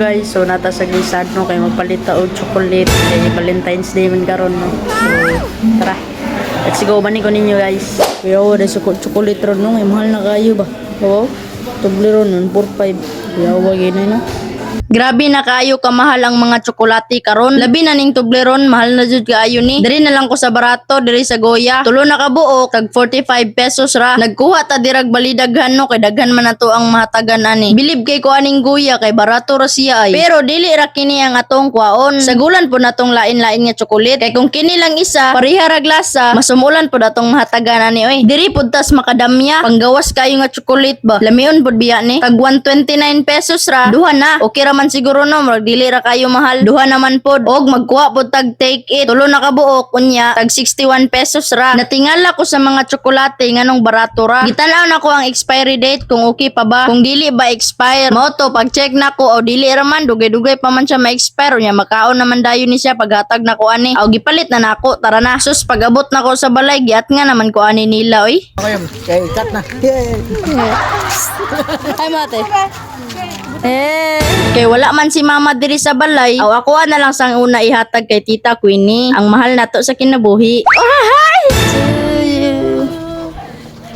guys. So nata sa gisad no kay magpalit ta og chocolate kay Valentine's Day man karon no. So tara. Let's go maning ko ninyo guys. Yo, da chocolate ron no, mahal na kayo ba? Oo. Toblerone nun 4.5. Yo, wag na no. Grabe na kaayo kamahal ang mga tsokolate karon. Labi na ning Toblerone, mahal na jud kaayo ni. Diri na lang ko sa barato, diri sa Goya. Tulo na ka buok, tag 45 pesos ra. Nagkuha ta dirag balidaghan no, kay daghan man nato ang mahatagan ani. Bilib kay ko aning Goya kay barato ra siya ay. Pero dili ra kini ang atong kwaon. Sagulan po natong lain-lain nga tsokolate. Kay kung kini lang isa, pareha ra glasa, masumulan po natong mahatagan ani oy. Diri pud tas makadamya, panggawas kayo nga tsokolate ba. Lamion pud biya ni. Tag 129 pesos ra. Duha na. Okay ra man siguro no, murag dili ra kayo mahal. Duha naman pod. Og magkuha pod tag take it. Tulo na ka buok kunya tag 61 pesos ra. Natingala ko sa mga tsokolate nganong barato ra. Gitanaw na ko ang expiry date kung okay pa ba. Kung dili ba expire, mo to pag check na ko o dili ra man dugay-dugay pa man siya ma-expire nya makaon naman dayon ni siya paghatag na ko ani. Aw gipalit na nako. Tara na. Sus pag-abot na ko sa balay giat nga naman ko ani nila oy. Okay, kay cut na. Ay mate. Kay wala man si mama diri sa balay, aw ako na lang sang una ihatag kay Tita Queenie. Ang mahal nato sa kinabuhi. Oh, hi!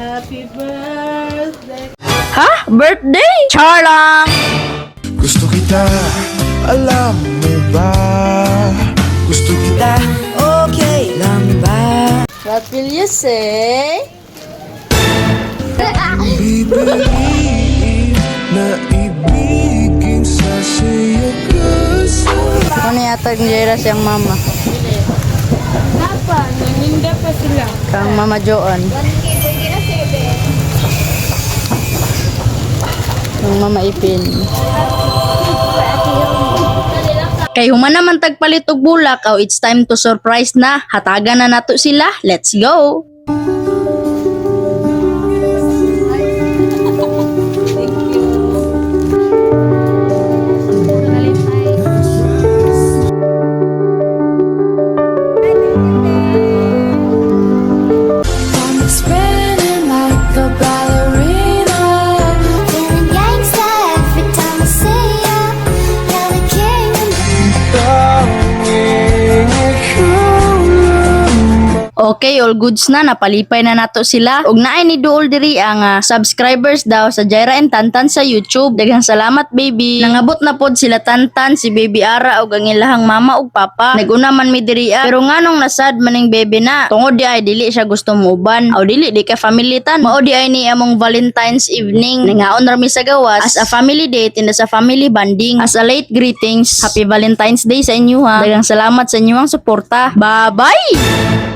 Happy birthday. Ha? Birthday? Char lang! Gusto kita, alam mo ba? Gusto kita, okay lang ba? What will you say? Bibigin na ibigin sa siya kasi. Ano yatag nila siyang mama? Apa? Naninda pa sila. Kang Mama Joan. Kang Mama Ipin. Kay human naman tagpalit og bulak, oh, it's time to surprise na. Hatagan na nato sila. Let's go! Spinning like a ballerina, feeling gangsta every time I see ya. You're the king Okay, all goods na, napalipay na nato sila. Ug naay ni Duol diri ang subscribers daw sa Jaira and Tantan sa YouTube. Daghang salamat baby. Nangabot na pod sila Tantan, si Baby Ara ug ang ilahang mama ug papa. Naguna man mi diri pero nganong nasad maning baby na. Tungod di ay dili siya gusto muban. Aw dili di ka family tan. Mao di ay ni among Valentine's evening. Nangaon ra mi sa gawas as a family date and as a family bonding. As a late greetings, Happy Valentine's Day sa inyo ha. Daghang salamat sa inyong suporta. Bye-bye.